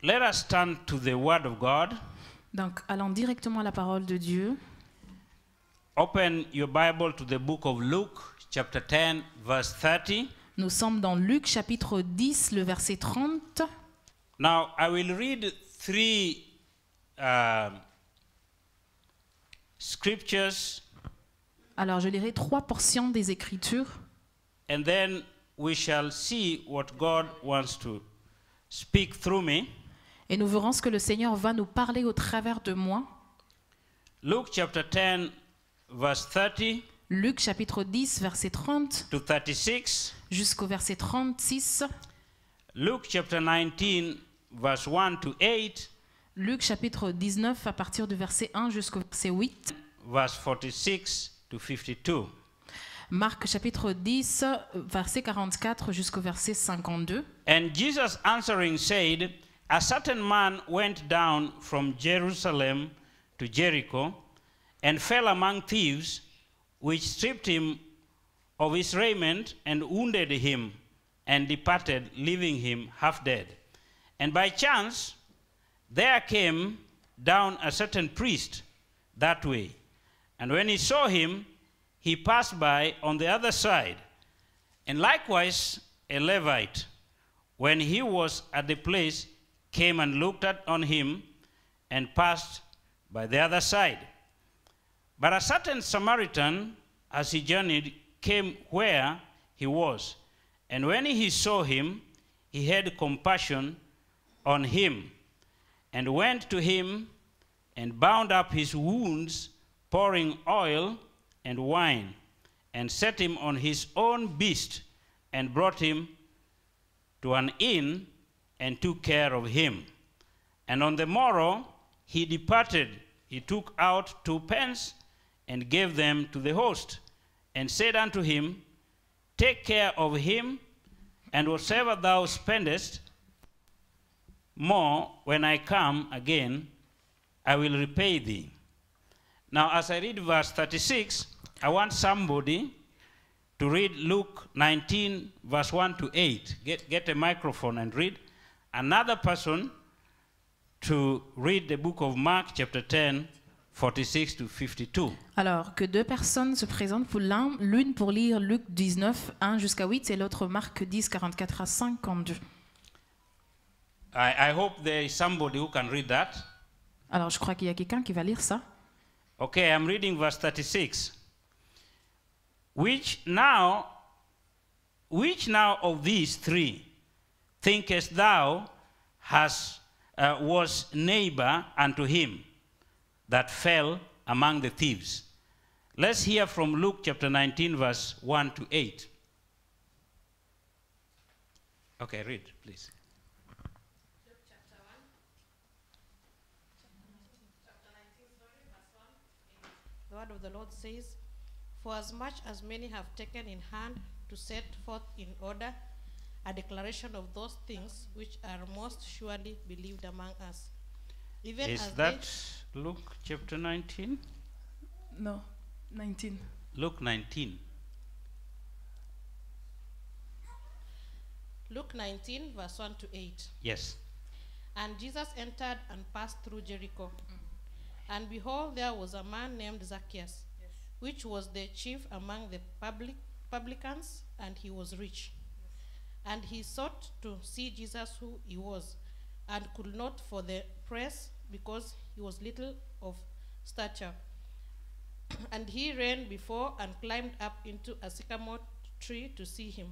let us turn to the Word of God. Donc, allons directement à la parole de Dieu. Open your Bible to the book of Luke, chapter 10, verse 30. Nous sommes dans Luc chapitre 10, le verset 30. Now, I will read three scriptures, Alors, je lirai 3 portions des Écritures and then we shall see what God wants to speak through me. et nous verrons ce que le Seigneur va nous parler au travers de moi. Luke chapter 10, verse 30 Luc chapitre 10, verset 30 to 36. jusqu'au verset 36. Luke chapter 19, verse 1 to 8. Luc chapitre 19 à partir du verset 1 jusqu'au verset 8. Verse 46 to 52. Marc chapitre 10, verset 44 jusqu'au verset 52. And Jesus answering said, a certain man went down from Jerusalem to Jericho and fell among thieves, which stripped him of his raiment and wounded him and departed, leaving him half dead. And by chance there came down a certain priest that way. And when he saw him, he passed by on the other side. And likewise a Levite, when he was at the place, came and looked on him and passed by the other side. But a certain Samaritan, as he journeyed, came where he was. And when he saw him, he had compassion on him, and went to him and bound up his wounds, pouring oil and wine, and set him on his own beast, and brought him to an inn, and took care of him. And on the morrow he departed. He took out 2 pence, and gave them to the host, and said unto him, take care of him, and whatsoever thou spendest more, when I come again, I will repay thee. Now, as I read verse 36, I want somebody to read Luke 19, verse 1 to 8. Get a microphone and read. Another person to read the book of Mark, chapter 10, 46 to 52. Alors, que 2 personnes se présentent pour l'une pour lire Luc 19, 1 jusqu'à 8, et l'autre Marc 10, 44 à 52. I hope there is somebody who can read that. Alors, je crois qu'il y a quelqu'un qui va lire ça. Okay, I'm reading verse 36. Which now of these 3 thinkest thou was neighbor unto him that fell among the thieves? Let's hear from Luke chapter 19, verse 1 to 8. Okay, read, please. Luke chapter 1. Chapter 19, verse 1. The word of the Lord says, for as much as many have taken in hand to set forth in order a declaration of those things which are most surely believed among us. Even Is as that Luke chapter 19? No, 19. Luke 19. Luke 19, verse 1 to 8. Yes. And Jesus entered and passed through Jericho. And behold, there was a man named Zacchaeus, which was the chief among the publicans, and he was rich. And he sought to see Jesus who he was, and could not for the press, because he was little of stature. And he ran before and climbed up into a sycamore tree to see him,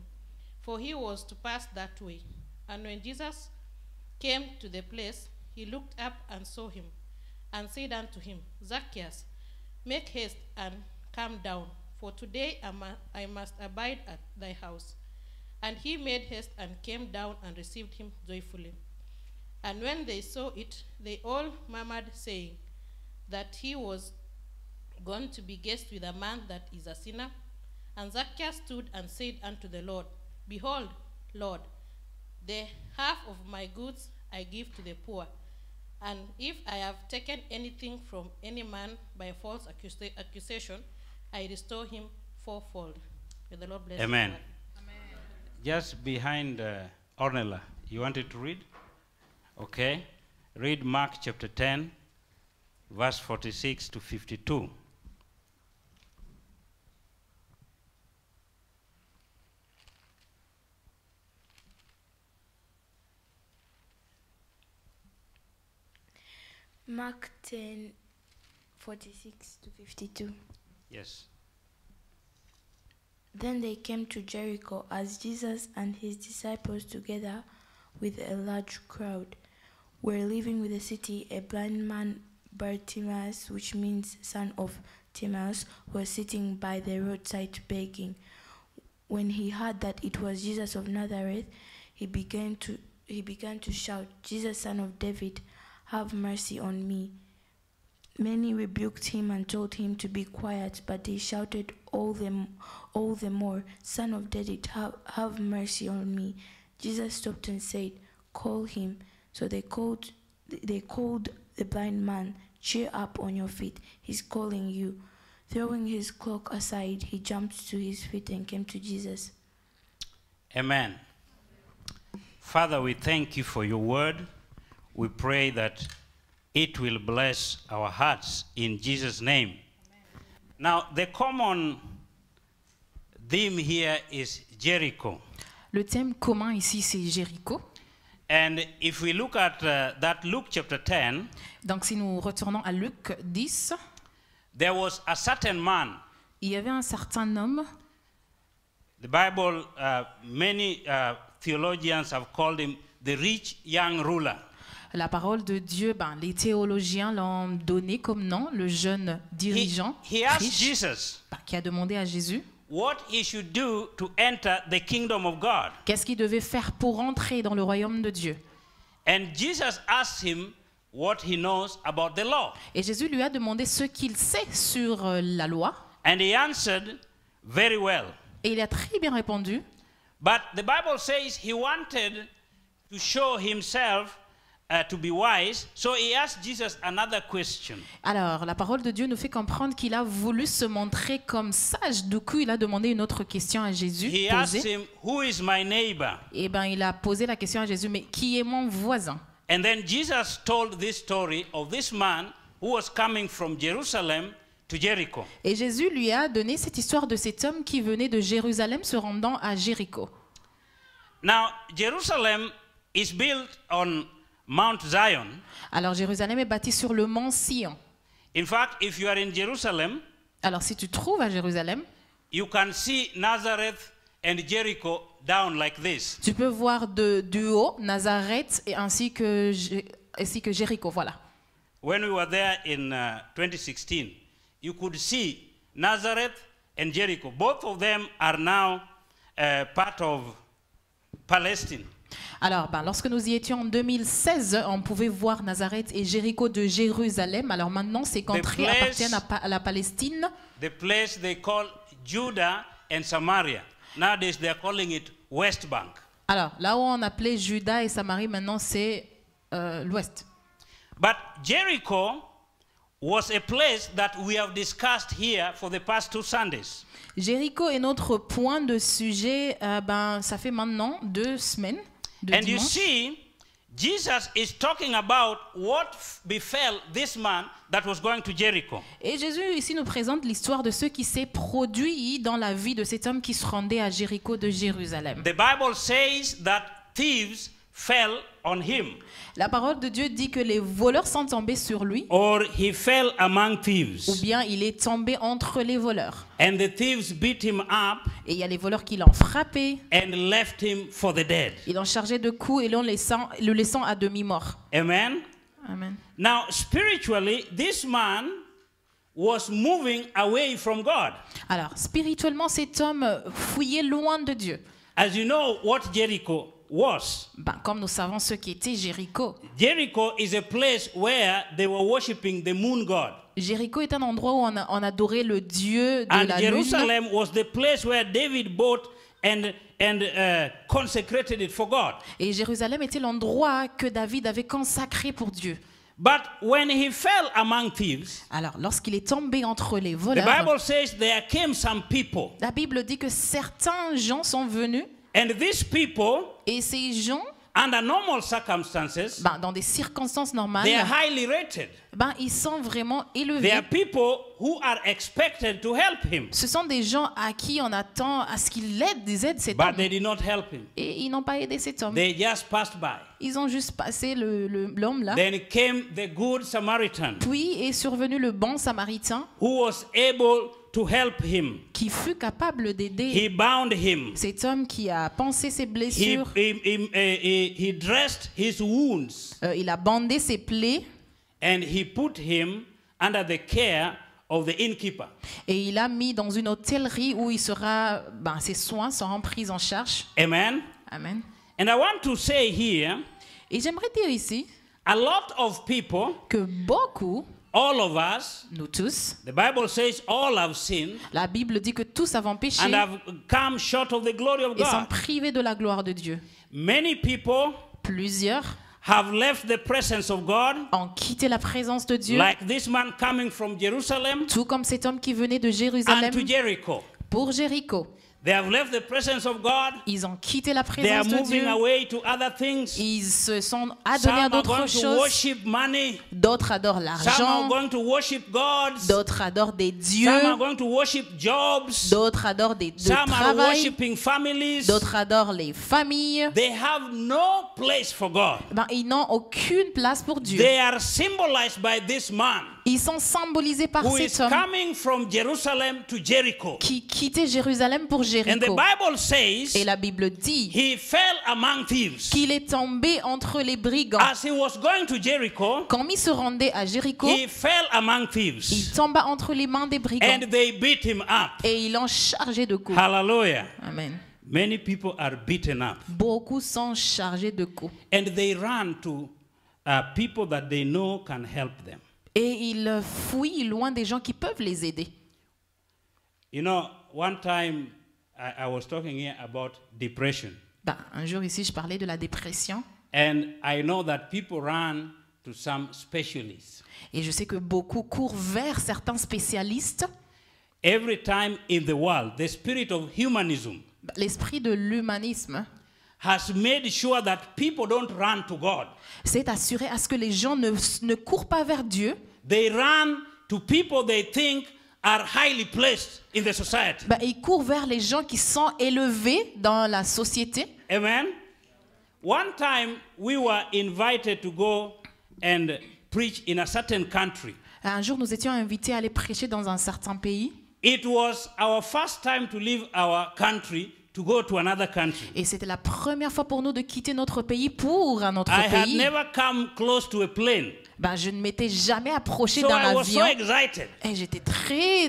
for he was to pass that way. And when Jesus came to the place, he looked up and saw him, and said unto him, Zacchaeus, make haste and come down, for today I must abide at thy house. And he made haste and came down and received him joyfully. And when they saw it, they all murmured, saying that he was gone to be guest with a man that is a sinner. And Zacchaeus stood and said unto the Lord, behold, Lord, the half of my goods I give to the poor. And if I have taken anything from any man by false accusation, I restore him fourfold. May the Lord bless Amen. you. Just behind Ornella. You wanted to read? Okay? Read Mark chapter 10, verse 46 to 52. Mark 10, 46 to 52. Yes. Then they came to Jericho, as Jesus and his disciples, together with a large crowd, were leaving with the city. A blind man, Bartimaeus, which means son of Timaeus, was sitting by the roadside begging. When he heard that it was Jesus of Nazareth, he began to shout, "Jesus, son of David, have mercy on me." Many rebuked him and told him to be quiet, but he shouted all the more, "Son of David, have mercy on me." Jesus stopped and said, "Call him." So they called the blind man. "Cheer up, on your feet, he's calling you." Throwing his cloak aside, he jumped to his feet and came to Jesus. Amen. Father, we thank you for your word. We pray that it will bless our hearts in Jesus' name. Amen. Now, the common theme here is Jericho. Le thème commun ici, c'est Jéricho. And if we look at that Luke chapter 10, Donc si nous retournons à Luc 10, there was a certain man. il y avait un certain homme. The Bible, many theologians have called him the rich young ruler. La parole de Dieu, les théologiens l'ont donné comme nom, le jeune dirigeant He asked riche, Jesus qui a demandé à Jésus what he should do to enter the kingdom of God. qu'est-ce qu'il devait faire pour entrer dans le royaume de Dieu. And Jesus asked him what he knows about the law. Et Jésus lui a demandé ce qu'il sait sur la loi. And he answered very well. Et il a très bien répondu. But the Bible says he wanted to show himself to be wise, so he asked Jesus another question. Alors, la parole de Dieu nous fait comprendre qu'il a voulu se montrer comme sage. Du coup, il a demandé une autre question à Jésus. He asked him, "Who is my neighbor?" Et il a posé la question à Jésus, mais qui est mon voisin? And then Jesus told this story of this man who was coming from Jerusalem to Jericho. Et Jésus lui a donné cette histoire de cet homme qui venait de Jérusalem se rendant à Jéricho. Now, Jerusalem is built on Mount Zion. Alors Jérusalem est bâtie sur le mont Sion. In fact, if you are in Jerusalem, Alors si tu te trouves à Jérusalem, you can see Nazareth and Jericho down like this. tu peux voir du haut Nazareth et ainsi que Jéricho, voilà. When we were there in 2016, you could see Nazareth and Jericho. Both of them are now part of Palestine. Alors, lorsque nous y étions en 2016, on pouvait voir Nazareth et Jéricho de Jérusalem. Alors maintenant, ces contrées appartiennent à la Palestine. The place they call Judah and Samaria. Nowadays, they are calling it West Bank. Alors, là où on appelait Juda et Samarie, maintenant c'est l'Ouest. But Jericho was a place that we have discussed here for the past 2 Sundays. Jéricho est notre point de sujet, ça fait maintenant 2 semaines. And you see, Jesus is talking about what befell this man that was going to Jericho. Et Jésus ici nous présente l'histoire de ce qui s'est produit dans la vie de cet homme qui se rendait à Jéricho de Jérusalem. The Bible says that thieves fell on him. La parole de Dieu dit que les voleurs sont tombés sur lui. Or he fell among thieves. Ou bien il est tombé entre les voleurs. And the thieves beat him up. Et il y a les voleurs qui l'ont frappé. And left him for the dead. Ils l'ont chargé de coups et le laissant à demi-mort. Amen. Amen. Now, spiritually, this man was moving away from God. Alors, spirituellement, cet homme fouillait loin de Dieu. As you know what Jericho was. Comme nous savons ce qu'était Jéricho. Jericho is a place where they were worshiping the moon god. Jéricho est un endroit où on adorait le dieu de la lune. And Jerusalem was the place where David bought and consecrated it for God. Et Jérusalem était l'endroit que David avait consacré pour Dieu. But when he fell among thieves, alors lorsqu'il est tombé entre les the voleurs, Bible says there came some people. La Bible dit que certains gens sont venus. And these people, et ces gens, under normal circumstances, dans des circonstances normales, they are highly rated. Ils sont vraiment There élevés. are people who are expected to help him, Ce sont des gens à qui on attend à ce qu'ils aident cet but homme. they did not help him. Et ils n'ont pas aidé cet homme. They just passed by. Ils ont juste passé l'homme là. Then came the good Samaritan, Puis est survenu le bon Samaritain who was able to help him. qui fut capable d'aider He bound him. cet homme qui a pansé ses He blessures. dressed his wounds, Il a bandé ses plaies and he put him under the care of the innkeeper. et il l'a mis dans une hôtellerie où ses soins seront pris en charge. Amen. Amen. And I want to say here, Et j'aimerais dire ici a lot of people, que beaucoup, all of us, nous tous, the Bible says all have sinned la Bible dit que tous avons péché and have come short of the glory of et sont God. privés de la gloire de Dieu. Many people Plusieurs have left the presence of God, ont quitté la présence de Dieu, like this man coming from Jerusalem tout comme cet homme qui venait de and Jérusalem to Jericho. pour Jéricho. They have left the presence of God. Ils ont quitté la They are présence de moving Dieu. away to other things. Ils se sont adonnés Some à are d'autres going to choses. worship money. D'autres adorent Some are l'argent. going to worship gods. D'autres adorent des Some dieux. are going to worship jobs. D'autres adorent de Some are travail. worshiping families. D'autres adorent les familles. They have no place for God. Ils n'ont aucune place pour Dieu. They are symbolized by this man Ils sont symbolisés par who cet is homme coming from Jerusalem to Jericho. qui quittait Jérusalem pour And the Jéricho. Bible says Et la Bible dit he fell among thieves. qu'il est tombé entre les brigands. As he was going to Jericho, Quand il se rendait à Jéricho, he fell among il thieves. tomba entre les mains des brigands And they beat him up. et ils l'ont chargé de coups. Hallelujah. Amen. Many people are beaten up. Beaucoup sont chargés de coups. And they run to people that they know can help them. Et ils fuient loin des gens qui peuvent les aider. You know, one time I was talking here about depression. Un jour ici, je parlais de la dépression. And I know that people run to some specialists. Et je sais que beaucoup courent vers certains spécialistes. Every time in the world, the spirit of humanism L'esprit de l'humanisme has made sure that people don't run to God. s'est assuré à ce que les gens ne courent pas vers Dieu. They run to people they think are highly placed in the society. Ils courent vers les gens qui sont élevés dans la société. Amen. One time we were invited to go and preach in a certain country. Un jour, nous étions invités à aller prêcher dans un certain pays. It was our first time to leave our country to go to another country. Et c'était la première fois pour nous de quitter notre pays pour un autre I had pays. never come close to a plane. Je ne m'étais jamais approché So d'un I was so avion. excited. Et j'étais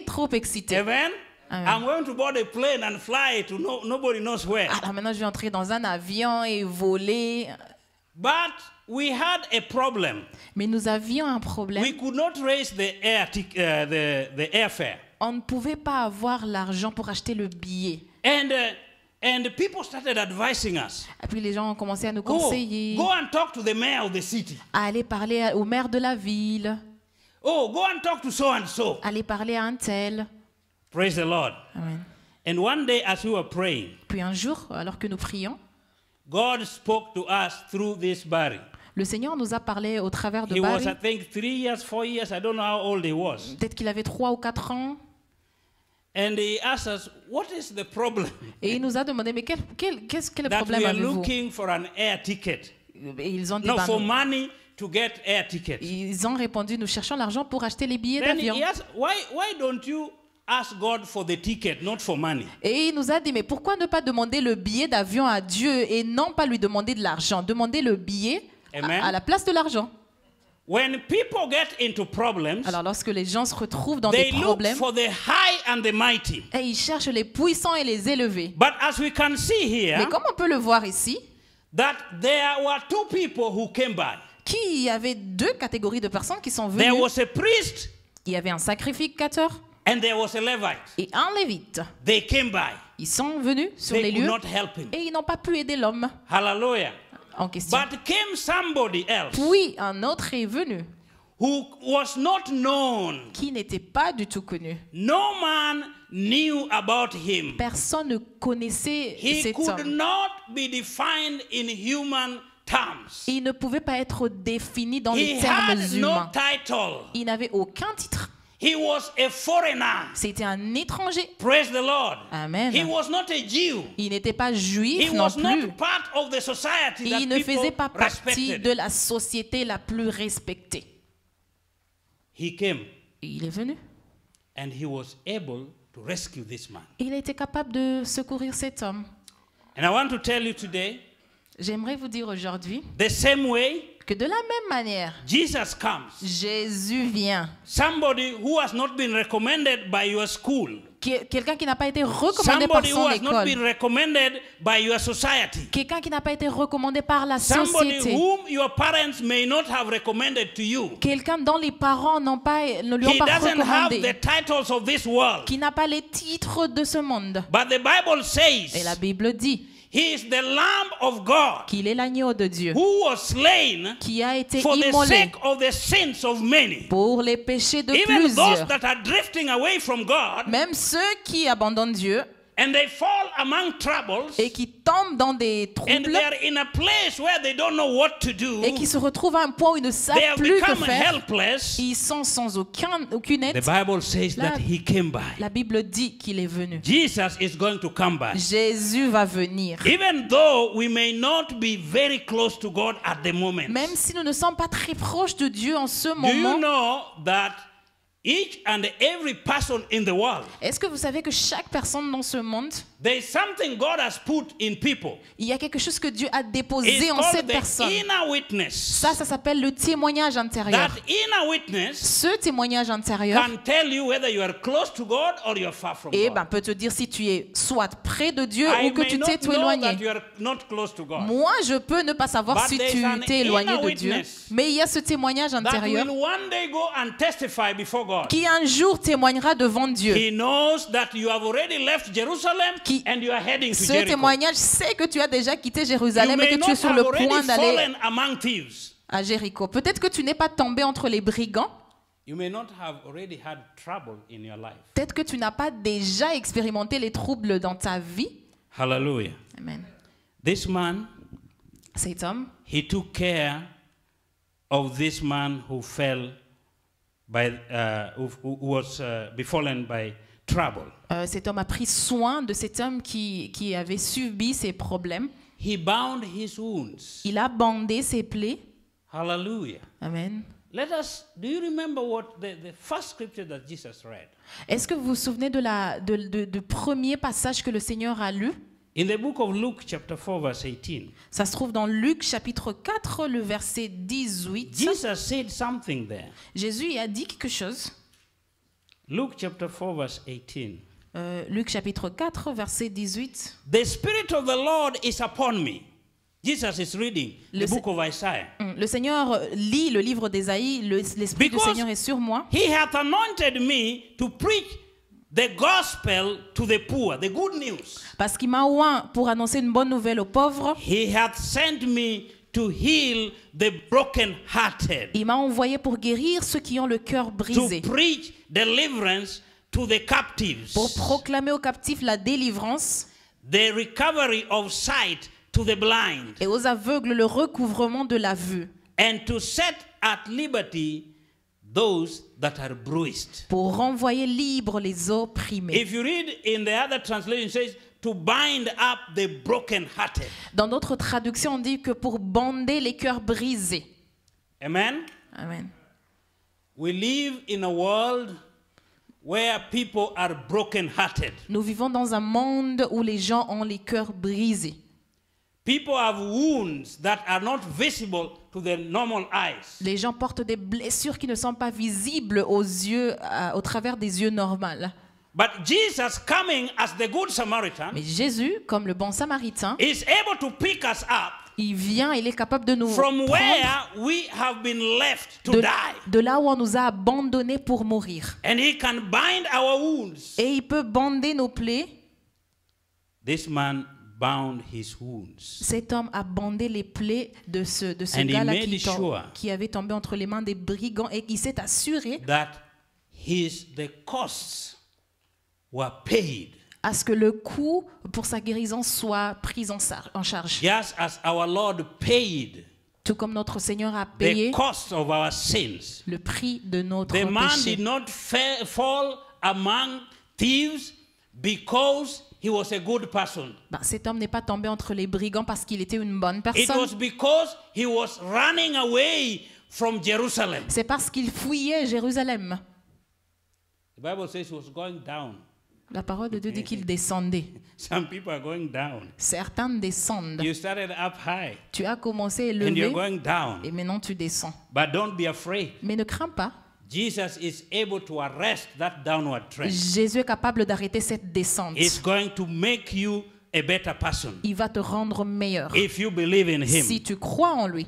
trop excitée. Amen. Amen. I'm going to board a plane and fly to nobody knows where. Alors maintenant, je vais entrer dans un avion et voler. But we had a problem. Mais nous avions un problème. We could not raise the airfare. On ne pouvait pas avoir l'argent pour acheter le billet. And people started advising us. Et puis les gens ont commencé à nous conseiller, Go and talk to the mayor of the city. à aller parler au maire de la ville, Go and talk to so and so. aller parler à un tel. Praise the Lord. Amen. And one day as we were praying, Puis un jour, alors que nous prions, God spoke to us through this Barry. le Seigneur nous a parlé au travers de He was, I Barry. think, 3 years, 4 years. I don't know how old he was. Peut-être qu'il avait 3 ou 4 ans. And he asked us, what is the problem? Et il nous a demandé, mais qu'est-ce que le That problème we are avez-vous? looking for an air ticket. Et ils ont dit, No, for money to get air tickets. ils ont répondu, nous cherchons l'argent pour acheter les billets Then d'avion. he asked, why don't you ask God for the ticket, not for money? Et il nous a dit, mais pourquoi ne pas demander le billet d'avion à Dieu et non pas lui demander de l'argent? Demander le billet Amen. à la place de l'argent. When people get into problems, Alors lorsque les gens se retrouvent dans they des look problèmes, for the high and the mighty. et ils cherchent les puissants et les élevés. But as we can see here, Mais comme on peut le voir ici, that there were 2 people who came by. il y avait 2 catégories de personnes qui sont There venues. was a priest Il y avait un sacrificateur and there was a Levite. et un lévite. They came by. Ils sont venus sur They les could lieux not help him. et ils n'ont pas pu aider l'homme Hallelujah. en question. But came somebody else Puis un autre est venu who was not known. qui n'était pas du tout connu. No man knew about him. Personne ne connaissait He cet could homme. not be defined in human terms. Il ne pouvait pas être défini dans He les termes had no humains. title. Il n'avait aucun titre. He was a foreigner. C'était un étranger. Praise the Lord. Amen. He was not a Jew. Il n'était pas juif He non was plus. not part of the society that Il ne faisait pas people partie respected. de la société la plus respectée. He came Et il est venu. and he was able to rescue this man. Il a été capable de secourir cet homme. And I want to tell you today, J'aimerais vous dire aujourd'hui the same way que de la même manière, Jesus comes. Jésus vient. Somebody who has not been recommended by your school. Quelqu'un qui n'a pas été recommandé par Somebody who son has not been école. recommended by your society. Quelqu'un qui n'a pas été recommandé par la Somebody société. whom your parents may not have recommended to you. Quelqu'un dont les parents ne lui ont He pas doesn't have the recommandé. titles of this world. Qui n'a pas les titres de ce monde. But the Bible Et la says Bible dit he is the Lamb of God qu'il est l'agneau de Dieu who was slain qui a été for the immolé sake of the sins of many. pour les péchés de Even those plusieurs. that are drifting away from God Même ceux qui abandonnent Dieu and they fall among troubles et qui tombent dans des and troubles they are in a place where they don't know what to do. et qui se retrouvent à un point où ils ne They savent have plus que become faire. helpless. Ils sont sans aucune The aide. Bible says La- that he came by. La Bible dit qu'il est venu. Jesus is going to come by. Jésus va venir. Even though we may not be very close to God at the moment. Même si nous ne sommes pas très proches de Dieu en ce Do you moment, know that each and every person in the world, est-ce que vous savez que chaque personne dans ce monde, there is something God has put in people. il y a quelque chose que Dieu a It's déposé en called cette the personne. inner witness. Ça s'appelle le témoignage intérieur. That inner witness Ce témoignage intérieur, can tell you whether you are close to God or you are far from eh God. ben, peut te dire si tu es soit près de Dieu I ou que may tu not t'es know éloigné. that you are not close to God. Moi, je peux ne pas savoir But si there's tu an t'es éloigné inner de Dieu, witness mais il y a ce témoignage That intérieur will one day go and testify before God. qui un jour témoignera devant Dieu. He knows that you have already left Jerusalem Qui- and you are heading to Ce Jericho. témoignage sait que tu as déjà quitté You Jérusalem et may que tu es not sur have le already point d'aller fallen among thieves. à Jéricho. Peut-être que tu n'es pas tombé entre les brigands. You may not have already had trouble in your life. Peut-être que tu n'as pas déjà expérimenté les troubles dans ta vie. Hallelujah. Amen. This man, Cet homme, he took care of this man who fell by, who was befallen by trouble. cet homme a pris soin de cet homme qui avait subi ces problèmes. He bound his wounds. Il a bandé ses plaies. Hallelujah. Amen. Do you remember what the first scripture that Jesus read? Est-ce que vous vous souvenez du premier passage que le Seigneur a lu? In the book of Luke, chapter 4, verse 18, Ça se trouve dans Luc chapitre 4, le verset 18. Jesus said something there. Jésus y a dit quelque chose. Luke chapter 4, verse 18. Luc chapitre 4, verset 18. The Spirit of the Lord is upon me. Jesus is reading the book of Isaiah. Le Seigneur lit le livre d'Ésaïe. L'Esprit du Because Seigneur est sur moi. He hath anointed me to preach the gospel to the poor, the good news. Parce qu'il m'a oint pour annoncer une bonne nouvelle aux pauvres. He hath sent me to heal the brokenhearted, Il m'a envoyé pour guérir ceux qui ont le cœur to brisé. preach deliverance to the captives, Pour proclamer aux captifs la délivrance the recovery of sight to the blind, et aux aveugles le recouvrement de la vue. and to set at liberty those that are bruised. Pour renvoyer libres les opprimés. If you read in the other translation, it says to bind up the brokenhearted. Dans notre traduction, on dit que pour bander les cœurs brisés. Amen. Amen. We live in a world where people are brokenhearted. Nous vivons dans un monde où les gens ont les cœurs brisés. People have wounds that are not visible to the normal eyes. Les gens portent des blessures qui ne sont pas visibles aux yeux, au travers des yeux normaux. But Jesus, coming as the Good Samaritan, Mais Jésus, comme le bon samaritain, is able to pick us up il vient, il est capable de nous from prendre where we have been left to de, die. de là où on nous a abandonnés pour mourir. And He can bind our wounds. Et il peut bander nos plaies. This man bound his wounds. Cet homme a bandé les plaies de ce And he gars-là made sure qui avait tombé entre les mains des brigands et il s'est assuré That the costs were paid. à ce que le coût pour sa guérison soit pris en charge. Just as our Lord paid Tout comme notre Seigneur a the payé cost of our sins. le prix de notre The man péché. did not fall among thieves because he was a good person. Cet homme n'est pas tombé entre les brigands parce qu'il était une bonne It personne. was because he was running away from Jerusalem. C'est parce qu'il fouillait Jérusalem. The Bible says he was going down. La parole de Dieu dit qu'il descendait. Some people are going down. Certains descendent. You started up high Tu as commencé and you're élevé going down. et maintenant tu descends. But don't be afraid. Mais ne crains pas. Jesus is able to arrest that downward trend. Jésus est capable d'arrêter cette descente. It's going to make you a better person Il va te rendre meilleur if you believe in him. si tu crois en lui.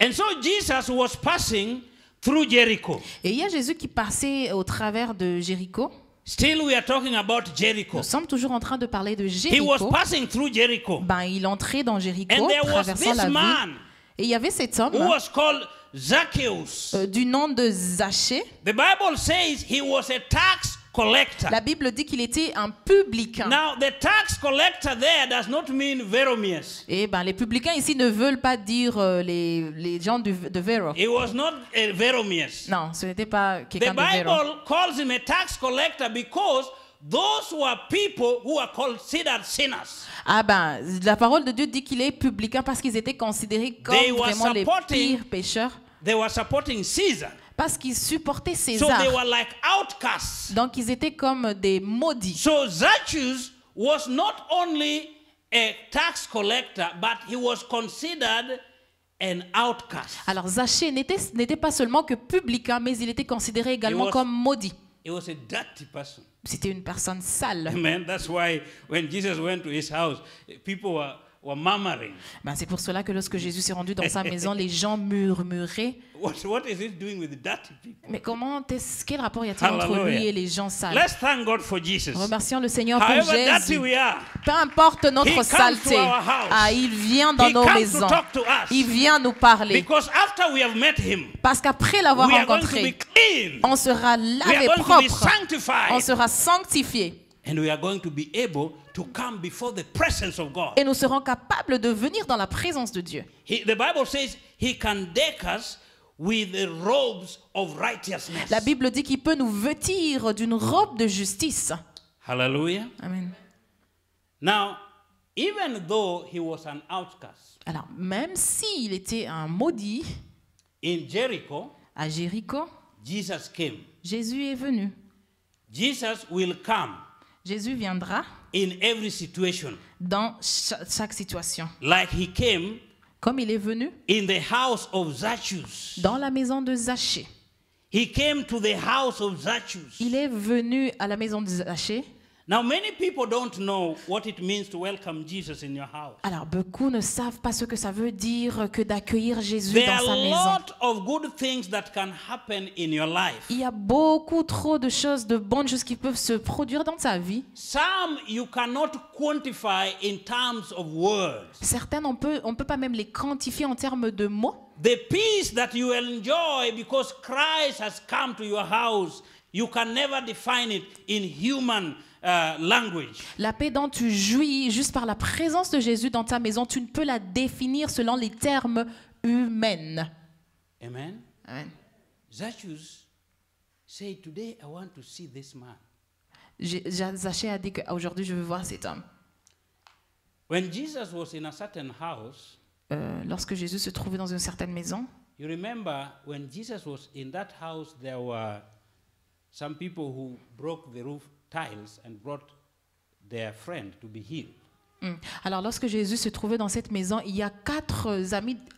And so Jesus was passing through Jericho. Et il y a Jésus qui passait au travers de Jéricho. Still we are talking about Jericho. Nous sommes toujours en train de parler de He was Jéricho. passing through Jericho. Il entrait dans Jéricho, And there was traversant this la man ville. Et il y avait cet who homme was called Zacchaeus. du nom de Zachée. The Bible says he was a tax collector. La Bible dit qu'il était un publicain. Now, the tax collector there does not mean Veromius. Et les publicains ici ne veulent pas dire les gens de Véro. He was not a Veromius. Non, ce n'était pas The quelqu'un de Véro. Bible calls him a tax collector because those were people who are considered sinners. La parole de Dieu dit qu'il est publicain parce qu'ils étaient considérés comme They were vraiment les supporting- pires pécheurs. They were supporting Caesar. Parce qu'ils supportaient So César. they were like outcasts. Donc ils étaient comme des maudits. So Zacchaeus was not only a tax collector, but he was considered an outcast. Alors Zachée n'était pas seulement que publicain, mais il était considéré également was- comme maudit. He was a dirty person. C'était une personne sale. Amen. That's why when Jesus went to his house, people were murmuring. C'est pour cela que lorsque Jésus s'est rendu dans sa maison, les gens murmuraient. What is it doing with the dirty people? Mais quel rapport y a-t-il entre Hallelujah. lui et les gens sales? Let's thank God for Jesus. Remercions le Seigneur pour However dirty Jésus. we are, Peu importe He notre comes saleté, to our house. il vient dans He nos comes to maisons. talk to us. Il vient nous parler. Because after we have met him, Parce qu'après l'avoir we are going to be rencontré, clean. on sera We lavé are going to be propre. On sanctified. sera sanctifié. And we are going to be able to come before the presence of God. Et nous serons capables de venir dans la présence de Dieu. The Bible says he can deck us with the robes of righteousness. La Bible dit qu'il peut nous vêtir d'une robe de justice. Hallelujah. Amen. Now, even though he was an outcast, Alors, même s'il était un maudit, in Jericho, à Jéricho, Jesus came. Jésus est venu. Jesus will come Jésus viendra in every situation, dans chaque situation. like he came Comme il est venu in the house of Zacchaeus. dans la maison de Zachée. He came to the house of Zacchaeus. Il est venu à la maison de Zachée. Now, many people don't know what it means to welcome Jesus in your house. Alors, beaucoup ne savent pas ce que ça veut dire que d'accueillir Jésus There dans are sa a maison. lot of good things that can happen in your life. Il y a beaucoup trop de choses, de bonnes choses qui peuvent se produire dans sa vie. Some you cannot quantify in terms of words. Certaines, on peut pas même les quantifier en termes de mots. The peace that you enjoy because Christ has come to your house, you can never define it in human language. La paix dont tu jouis juste par la présence de Jésus dans ta maison, tu ne peux la définir selon les termes humains. Amen. Amen. Zacchaeus said, "Today I want to see this man." Zachée a dit qu'aujourd'hui je veux voir cet homme. When Jesus was in a certain house, Lorsque Jésus se trouvait dans une certaine maison, you remember when Jesus was in that house, there were some people who broke the roof tiles and brought their friend to be healed. Alors lorsque Jésus se trouvait dans cette maison, il y a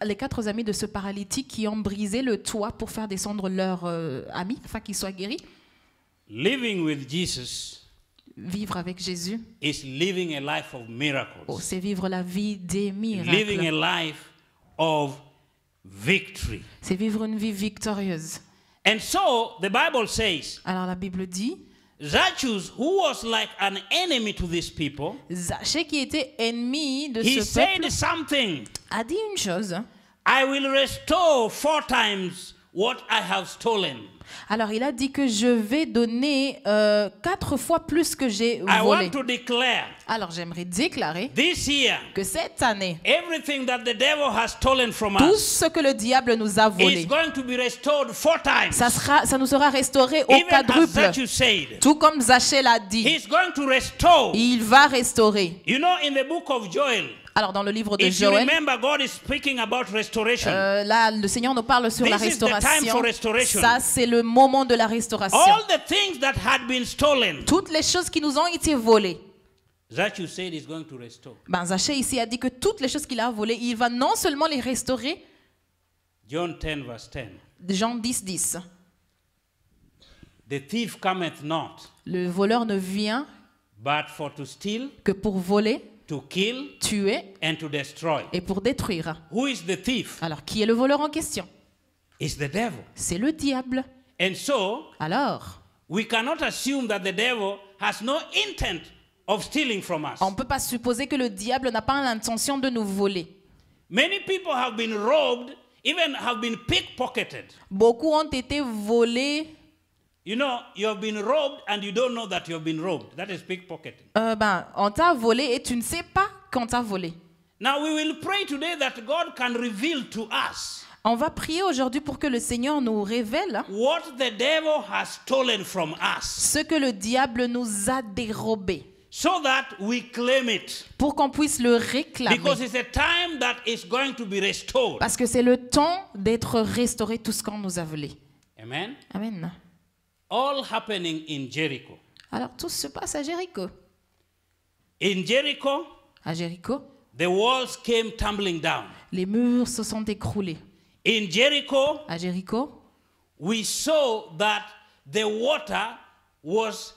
les quatre amis de ce paralytique qui ont brisé le toit pour faire descendre leur ami, afin qu'il soit guéri. Living with Jesus Vivre avec Jésus, is living a life of miracles. c'est vivre la vie des Living a miracles. life of victory. C'est vivre une vie victorieuse. And so the Bible says, Alors la Bible dit, Zacchaeus, who was like an enemy to these people, Zachée qui était ennemi de he ce peuple, said something. a dit une chose. I will restore 4 times what I have stolen. Alors il a dit que je vais donner 4 fois plus que j'ai I volé. want to declare Alors j'aimerais déclarer this year, que cette année, everything that the devil has stolen from tout us ce que le diable nous a is volé, going to be restored 4 times. ça nous sera restauré au Even as quadruple. Zacchaeus said, Tout comme Zachée l'a dit, he's going to restore. il va restaurer. You know, in the book of Joel, Alors dans le livre de if you Joël, remember, God is speaking about restoration. là le Seigneur nous parle sur la This is the time restauration. for restoration. Ça c'est le moment de la restauration. All the things that had been stolen, Toutes les choses qui nous ont été volées. Zacchaeus said he's going to restore. Ben, Zachée ici a dit que toutes les choses qu'il a volées, il va non seulement les restaurer. John 10 verse 10. Jean 10, 10. The thief cometh not, Le voleur ne vient but for to steal, que pour voler, to kill, tuer and to destroy. et pour détruire. Who is the thief? Alors qui est le voleur en question? It's the devil. C'est le diable. And so, Alors, we cannot assume that the devil has no intent of stealing from us. on ne peut pas supposer que le diable n'a pas l'intention de nous voler. Many people have been robbed, even have been pickpocketed. Beaucoup ont été volés. You know, you have been robbed and you don't know that you have been robbed. That is pickpocketing. On t'a volé et tu ne sais pas qu'on t'a volé. Now we will pray today that God can reveal to us On va prier aujourd'hui pour que le Seigneur nous révèle what the devil has stolen from us, ce que le diable nous a dérobé, so that we claim it. pour qu'on puisse le réclamer. Because it's a time that is going to be restored. Parce que c'est le temps d'être restauré tout ce qu'on nous a volé. Amen. Amen. All happening in Jericho. Alors tout se passe à Jéricho. In Jericho, À Jéricho, the walls came tumbling down. les murs se sont écroulés. In Jericho, À Jéricho, we saw that the water was,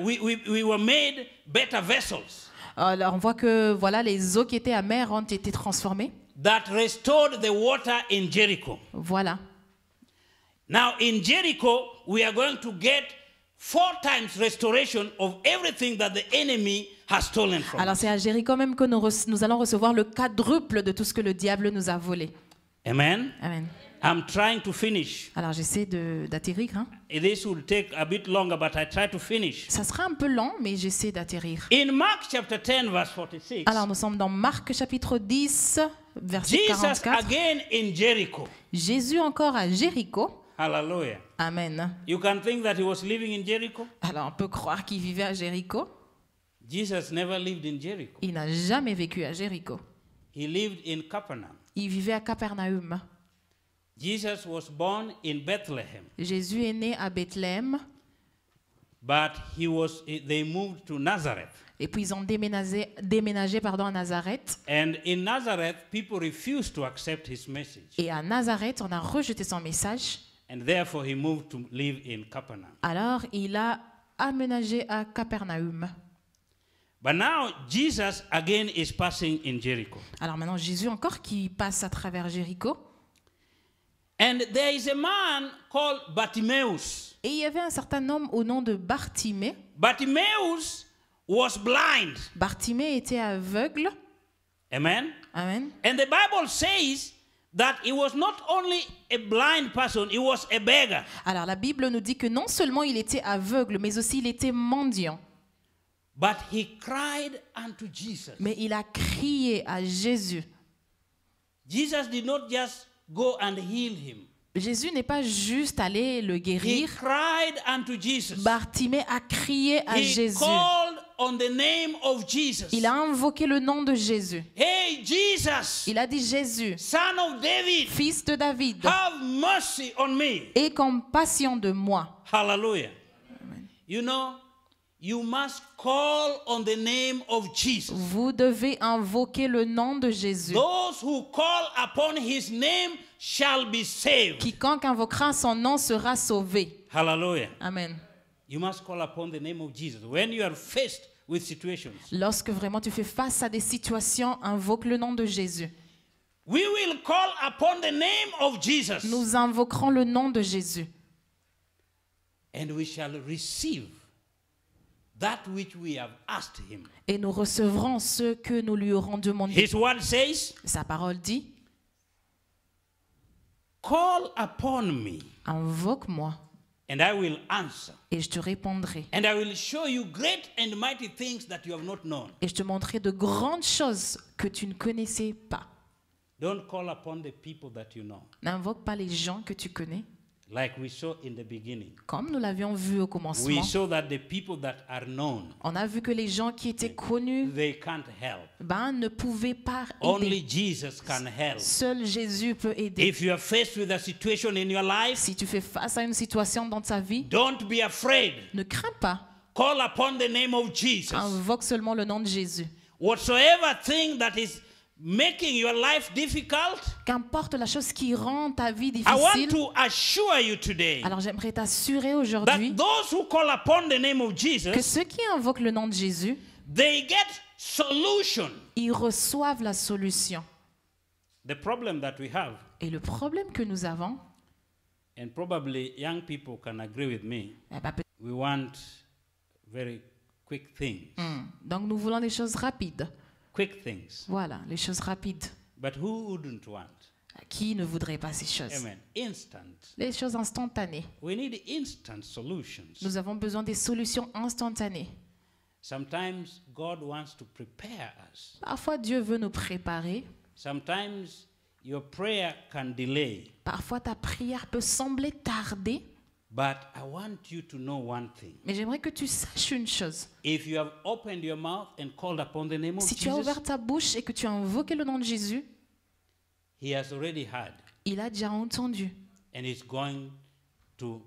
we were made better vessels alors on voit que voilà, les eaux qui étaient amères ont été transformées. that restored the water in Jericho. Voilà. Now in Jericho, we are going to get 4 times restoration of everything that the enemy has stolen from Alors us. c'est à Jéricho même que nous allons recevoir le quadruple de tout ce que le diable nous a volé. Amen. Amen. I'm trying to finish. Alors j'essaie d'atterrir. Hein. This will take a bit longer, but I try to finish. Ça sera un peu lent, mais j'essaie d'atterrir. In Mark chapter 10, verse 46, Alors nous sommes dans Marc chapitre 10, verset Jesus 44. again in Jericho. Jésus encore à Jéricho. Hallelujah. Amen. You can think that he was living in Jericho. Alors on peut croire qu'il vivait à Jéricho. Jesus never lived in Jericho. Il n'a jamais vécu à Jéricho. He lived in Capernaum. Il vivait à Capernaum. Jesus was born in Bethlehem, Jésus est né à Bethléem. but they moved to Nazareth. Et puis ils ont déménagé à Nazareth. And in Nazareth, people refused to accept his message. Et à Nazareth, on a rejeté son message. And therefore, he moved to live in Capernaum. Alors il a aménagé à Capernaum. But now, Jesus again is passing in Jericho. Alors maintenant, Jésus encore qui passe à travers Jéricho. And there is a man called Bartimaeus. Et il y avait un certain homme au nom de Bartimée. Bartimaeus was blind. Bartimée était aveugle. Amen. Amen. And the Bible says that he was not only a blind person, he was a beggar. Alors la Bible nous dit que non seulement il était aveugle, mais aussi il était mendiant. But he cried unto Jesus. Mais il a crié à Jésus. Jesus did not just go and heal him. Jésus n'est pas juste allé le He guérir. cried unto Jesus. Bartimée a crié à He Jésus. called on the name of Jesus. Il a invoqué le nom de Jésus. Hey, Jesus, Il a dit Jésus, son of David, fils de David, have mercy on me. aie compassion de moi. Hallelujah. You know, you must call on the name of Jesus. Vous devez invoquer le nom de Jésus. Those who call upon his name shall be saved. Quiconque invoquera son nom sera sauvé. Hallelujah. Amen. You must call upon the name of Jesus when you are faced with situations. Lorsque vraiment tu fais face à des situations, invoque le nom de Jésus. We will call upon the name of Jesus, Nous invoquerons le nom de Jésus. and we shall receive that which we have asked him. Et nous recevrons ce que nous lui aurons demandé. His word says, Sa parole dit, call upon me, Invoque-moi and I will answer. et je te répondrai. And I will show you great and mighty things that you have not known. Et je te montrerai de grandes choses que tu ne connaissais pas. Don't call upon the people that you know. N'invoque pas les gens que tu connais. Like we saw in the beginning. Comme nous l'avions vu au We commencement, saw that the people that are known, on a vu que les gens qui étaient connus they can't help. ne pouvaient pas Only aider. Jesus can help. Seul Jésus peut aider. If you are faced with a situation in your life, Si tu fais face à une situation dans ta vie, don't be afraid. ne crains pas. Call upon the name of Jesus. Invoque seulement le nom de Jésus. Whatsoever thing that is making your life difficult, Qu'importe la chose qui rend ta vie I want difficile, to assure you today alors j'aimerais t'assurer that aujourd'hui those who call upon the name of que Jesus, ceux qui invoquent le nom de Jésus, they get solution. ils reçoivent la solution. The problem that we have, Et le problème que nous avons, and probably young people can agree with me, eh ben, we want very quick things. donc nous voulons des choses rapides. Quick things. Voilà, les choses rapides. But who wouldn't want? Qui ne voudrait pas ces choses? Amen. Instant. Les choses instantanées. We need instant solutions. Nous avons besoin des solutions instantanées. Sometimes God wants to prepare us. Parfois, Dieu veut nous préparer. Sometimes your prayer can delay. Parfois, ta prière peut sembler tarder. But I want you to know one thing. Mais j'aimerais que tu saches une chose. If you have opened your mouth and called upon the name of Si tu as Jesus, ouvert ta bouche et que tu as invoqué le nom de Jésus, He has already heard il a déjà entendu. and is going to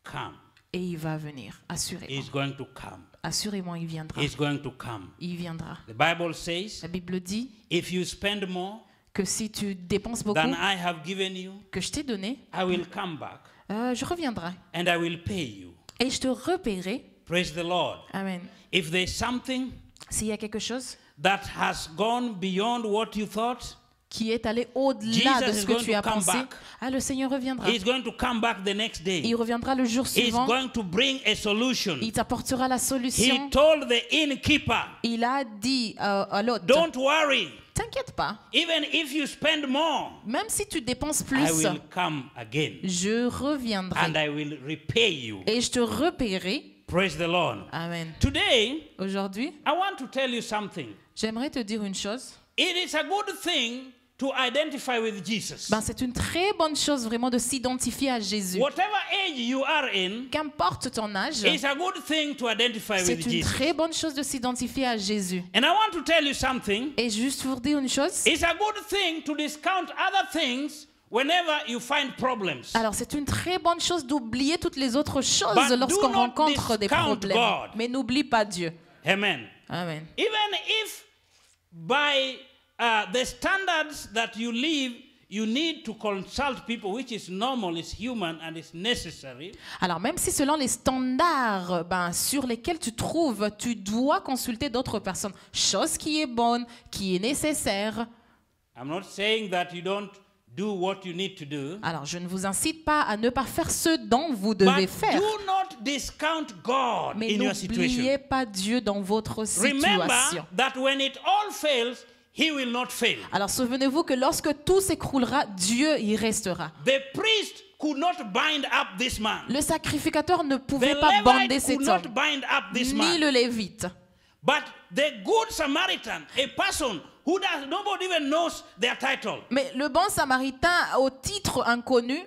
come. Et il va venir, assurément. He's going to come. Assurément, il viendra. He's going to come. Il viendra. The Bible says, La Bible dit if you spend more que si tu dépenses beaucoup than I have given you, que je t'ai donné, I will come back je reviendrai. and I will pay you. Et je te repaierai. Praise the Lord. Amen. If there's something S'il y a quelque chose that has gone beyond what you thought, qui est allé au-delà de Jesus ce is que going tu to as come pensé, back. le Seigneur reviendra. He's going to come back the next day. Il reviendra le jour He's suivant. going to bring a solution. Il t'apportera la He solution. told the innkeeper, Il a dit à l'autre, don't worry, t'inquiète pas, even if you spend more, même si tu dépenses I plus, will come again je and reviendrai I will repay you. et je te repaierai. Praise the Lord. Amen. Today, Aujourd'hui, I want to tell you something. j'aimerais te dire une chose. It is a good thing to identify with Jesus. C'est une très bonne chose vraiment de s'identifier à Jésus. Whatever age you are in, Qu'importe ton âge, it's a good thing to identify c'est with une Jesus. très bonne chose de s'identifier à Jésus. And I want to tell you something. Et juste pour dire une chose, It's a good thing to discount other things whenever you find problems. alors c'est une très bonne chose d'oublier toutes les autres choses But do lorsqu'on not rencontre des discount problèmes. God. Mais n'oublie pas Dieu. Amen. Amen. Even if by the standards that you live, you need to consult people, which is normal, is human, and is necessary. Alors même si selon les standards sur lesquels tu trouves, tu dois consulter d'autres personnes, chose qui est bonne, qui est nécessaire. I'm not saying that you don't do what you need to do. Alors je ne vous incite pas à ne pas faire ce dont vous devez But faire. do not discount God Mais in your situation. n'oubliez pas Dieu dans votre Remember situation. that when it all fails, He will not fail. Alors souvenez-vous que lorsque tout s'écroulera, Dieu y restera. The priest could not bind up this man. Le sacrificateur ne The pouvait pas bander Levite cet could homme, not bind up this ni man. le Lévite. But the good Samaritan, a person who does nobody even knows their title. Mais le bon samaritain au titre inconnu,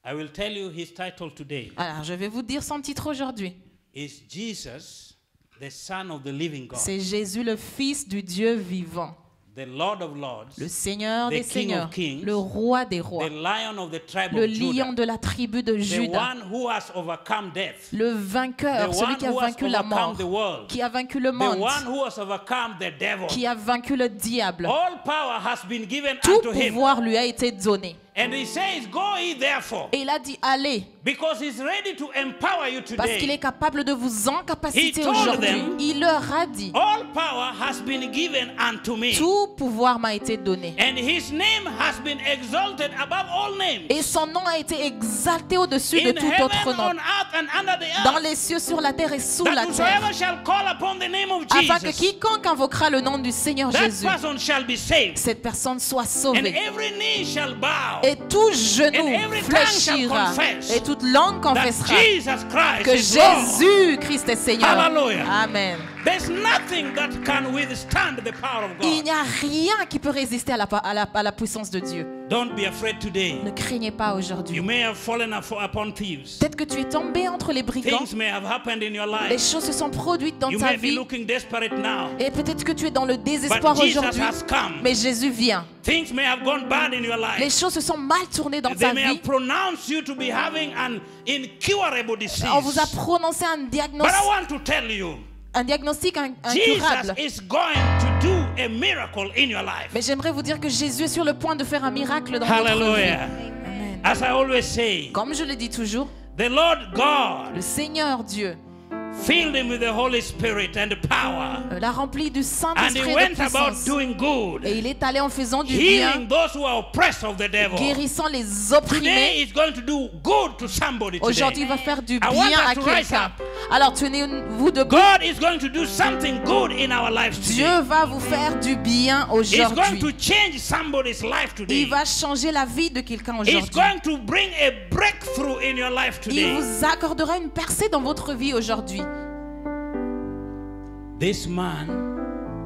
I will tell you his title today. alors je vais vous dire son titre aujourd'hui. Is Jesus, the Son of the living God, C'est Jésus le Fils du Dieu vivant, the Lord of Lords, le Seigneur des The King of Seigneurs, Kings, le Roi des Rois, the Lion of the tribe le of Judah, lion de la tribu de the Juda, one who has overcome death, le vainqueur, the celui one qui a who has vaincu la mort, overcome the world, qui a vaincu le the monde, one who has overcome the devil. qui a vaincu le diable. All power has been given Tout unto him. pouvoir lui a été donné. And he says, go ye therefore, Et il a dit, allez, because he's ready to empower you parce qu'il today. est capable de vous incapaciter He told aujourd'hui. them, Il leur a dit, All power has been given unto me. tout pouvoir m'a été donné. And his name has been exalted above all names. Et son nom a été exalté au-dessus de In tout heaven, autre nom. on earth, and under the Dans earth. les cieux, sur la terre et sous la That terre. whosoever shall call upon the name of Afin que Jesus, quiconque invoquera le nom du Seigneur that Jésus, person shall be saved. cette personne soit And sauvée. every knee shall bow. Et tout genou And every tongue shall fléchira. confess Et toute langue that confessera Jesus Christ que is Lord. Jésus-Christ est Seigneur. Hallelujah. Amen. There's nothing that can withstand the power of Il God. n'y a rien qui peut résister à la puissance de Dieu. Don't be afraid today. Ne craignez pas You aujourd'hui. may have fallen upon thieves. Peut-être que tu es tombé entre les brigands. Things may have happened in your Les life. choses se sont produites dans You ta may be vie. looking desperate now. Et peut-être que tu es dans le désespoir But Jesus aujourd'hui. has come. Mais Jésus vient. Things may have gone bad in your Les life. choses se sont mal tournées dans They ta may vie. have pronounced you to be having an incurable disease. On vous a prononcé un But I want to tell you, diagnostic Jesus incurable. is going to do a miracle in your life. Mais j'aimerais vous dire que Jésus est sur le point de faire un miracle dans votre vie. Hallelujah. Amen. As I always say, Comme je le dis toujours, the Lord God le Seigneur Dieu filled him with the Holy Spirit and power. l'a rempli du And he Saint-Esprit et de went about puissance. doing good, Et il est allé en faisant du bien, healing those who are oppressed of the devil. guérissant les Today opprimés. he's going to do good to somebody Aujourd'hui, today. il va faire du I want bien us à to rise quelqu'un. up. Alors tenez-vous debout. God is going to do something good in our lives today. Dieu va vous faire du bien He's going aujourd'hui. to change somebody's life today. Il va changer la vie de quelqu'un He's aujourd'hui. going to bring a breakthrough in your life Il today. vous accordera une percée dans votre vie aujourd'hui. This man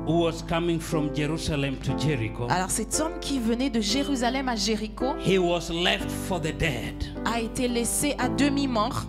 who was coming from Jerusalem to Jericho, Alors cet homme qui venait de Jérusalem à Jéricho he was left for the dead. a été laissé à demi-mort.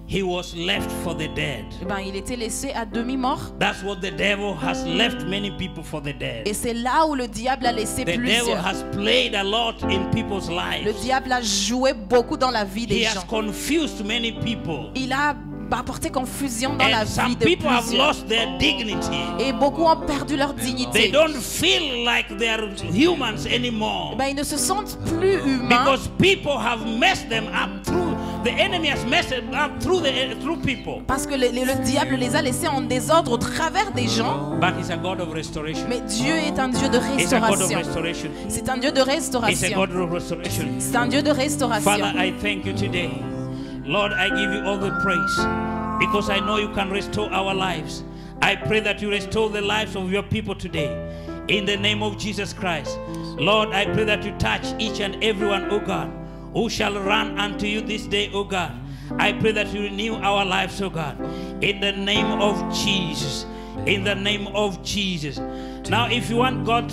He was left for the dead. Eh ben, il était laissé à demi-mort. That's what the devil has left many people for the dead. Et c'est là où le diable a laissé The devil plusieurs. has played a lot in people's Le lives. diable a joué beaucoup dans la vie He des has gens. confused many people. Il a apporté confusion dans la And vie some de people have plusieurs. lost their dignity. Et beaucoup ont perdu leur They dignité. don't feel like they're humans anymore. Eh ben, ils ne se sentent plus humains Because people have messed them up through, the enemy has messed them up through people. parce que le diable les a laissés en désordre au travers des gens. But he's a God of restoration. Mais Dieu est un Dieu de He's a God of restauration. restoration. C'est un Dieu de He's a restauration. God of restoration. C'est un Dieu de Father, restauration. I thank you today. Lord, I give you all the praise because I know you can restore our lives. I pray that you restore the lives of your people today. In the name of Jesus Christ. Lord, I pray that you touch each and everyone, oh God, who shall run unto you this day, oh God. I pray that you renew our lives, oh God. In the name of Jesus. In the name of Jesus. Now, if you want God,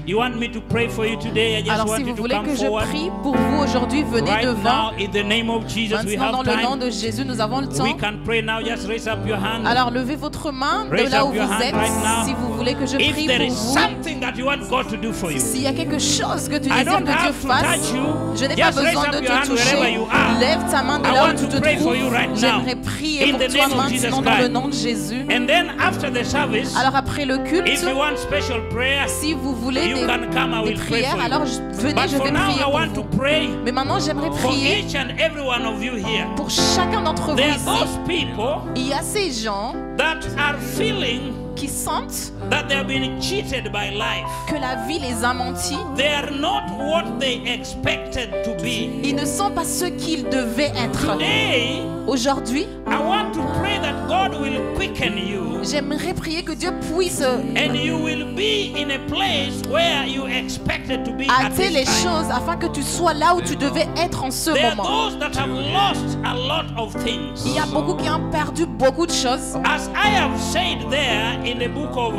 you want me to pray for you today, I just Alors want si you vous to voulez come que je forward. prie pour vous aujourd'hui, venez Right devant. now, in the name of Jesus, we Maintenant, have dans le nom time. de Jésus, nous avons le temps. We can pray now. Just raise up your hand. Alors levez votre main de Raise là où up your vous hand êtes right now. si vous voulez que je If prie there pour is vous. something that you want God to do for you, S'il y a quelque chose que tu I désires don't que Dieu have to fasse, touch you. je n'ai pas Just raise besoin up de your hand te wherever toucher. you are. Lève ta main de I là want où tu to te pray for trouves. you right now. J'aimerais prier In pour the toi name of Jesus maintenant dans le Christ. nom de Jésus. And then after the service, Alors après le culte, if you want special prayer, si vous voulez you can come. I des will pray prières, for you. alors venez, But je for vais now, prier I pour want to vous. pray Mais maintenant, j'aimerais for prier each and every one of you here. pour chacun d'entre vous There are ici. those people Il y a ces gens that are feeling qui sentent that they have been cheated by life. que la vie les a menti. They are not what they expected to be. Ils ne sont pas ceux qu'ils devaient être. Today, Aujourd'hui, I want to pray that God will quicken you j'aimerais prier que Dieu puisse and you will be in a place where you expected to be at hâter les this time. choses afin que tu sois là où tu devais être en ce There are moment. those that have lost a lot of things. Il y a beaucoup qui ont perdu beaucoup de choses. As I have said there in the book of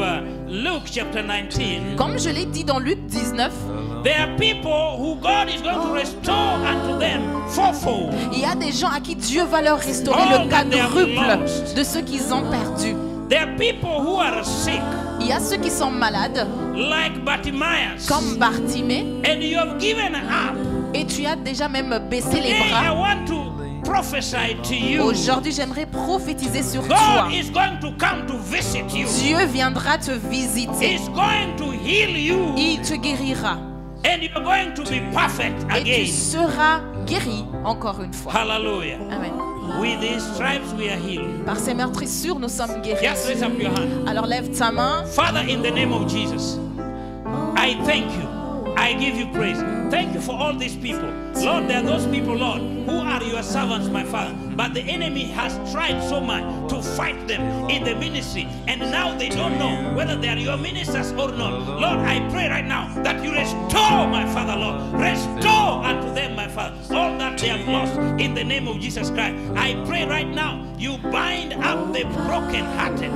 Luke chapter 19, Comme je l'ai dit dans Luc 19, there are people who God is going to restore unto them fourfold. il y a des gens à qui Dieu va leur restaurer All le that they have quadruple lost. de ce qu'ils ont perdu. There are people who are sick, Il y a ceux qui sont malades, like Bartimaeus, comme Bartimée, and you have given up. et tu as déjà même baissé les Today, I bras. want to prophesy to you. Aujourd'hui, j'aimerais prophétiser sur toi. God is going to come to visit you. Dieu viendra te visiter. He's going to heal you, Il te guérira. and you're going to be perfect Et tu again. seras guéri encore une fois. Hallelujah. Amen. With these stripes we are healed. Par ces meurtrissures, nous sommes guéris. Just raise up your hand. Alors lève ta main. Father, in the name of Jesus, I thank you. I give you praise. Thank you for all these people. Lord, there are those people, Lord, who are your servants, my Father. But the enemy has tried so much to fight them in the ministry. And now they don't know whether they are your ministers or not. Lord, I pray right now that you restore, my Father, Lord. Restore unto them, they have lost in the name of Jesus Christ. I pray right now, you bind up the brokenhearted.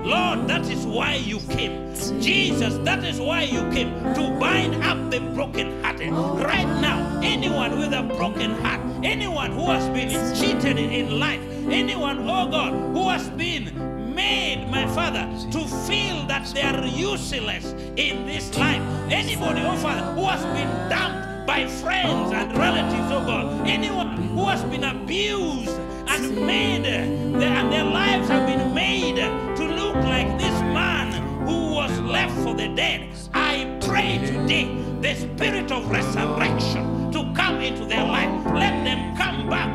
Lord, that is why you came. Jesus, that is why you came, to bind up the brokenhearted. Right now, anyone with a broken heart, anyone who has been cheated in life, anyone, oh God, who has been made, my Father, to feel that they are useless in this life. Anybody, oh Father, who has been dumped by friends and relatives, oh God. Anyone who has been abused and made, and their lives have been made to look like this man who was left for the dead. I pray today, the spirit of resurrection to come into their life. Let them come back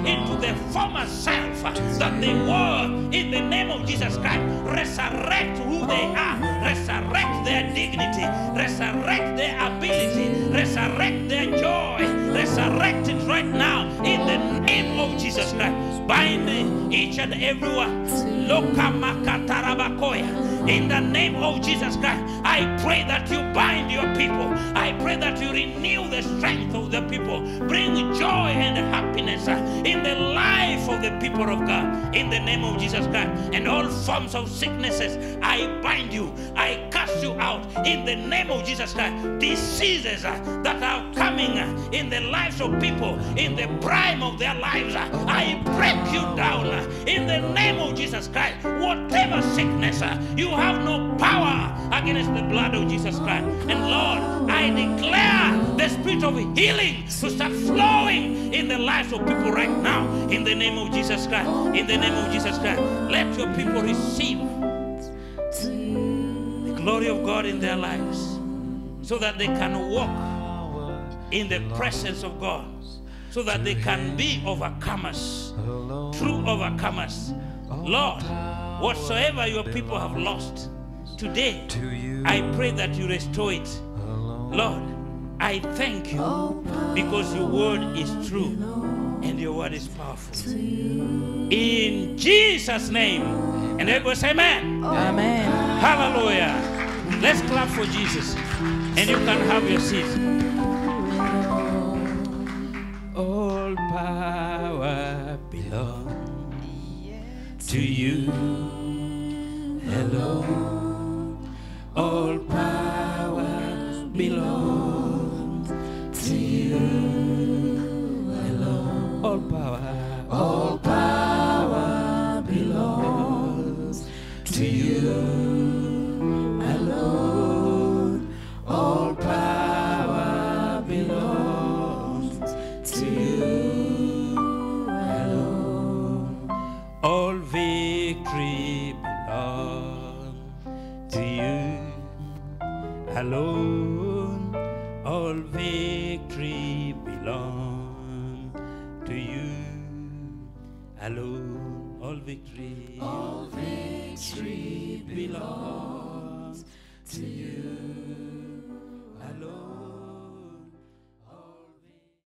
into the former self that they were in the name of Jesus Christ. Resurrect who they are. Resurrect their dignity. Resurrect their ability. Resurrect their joy. Resurrect it right now in the name of Jesus Christ. Bind each and every one. In the name of Jesus Christ, I pray that you bind your people. I pray that you renew the strength of the people. Bring joy and happiness in the life of the people of God. In the name of Jesus Christ. And all forms of sicknesses, I bind you. I cast you out in the name of Jesus Christ. Diseases that are coming in the lives of people, in the prime of their lives, I break you down in the name of Jesus Christ. Whatever sickness, you have no power against the blood of Jesus Christ. And Lord, I declare the spirit of healing to start flowing in the lives of people right now. In the name of Jesus Christ. In the name of Jesus Christ. Let your people receive the glory of God in their lives, so that they can walk in the presence of God, so that they can be overcomers, true overcomers. Lord, whatsoever your people have lost today, I pray that you restore it. Lord, I thank you because your word is true and your word is powerful. In Jesus' name. And everybody say amen. Amen. Hallelujah. Let's clap for Jesus. And you can have your seat. All power belongs to you alone. All power belongs to you alone. All power belongs to you alone. All power belongs to you alone. All victory belongs to you alone. All victory belongs to you alone. All victory belongs.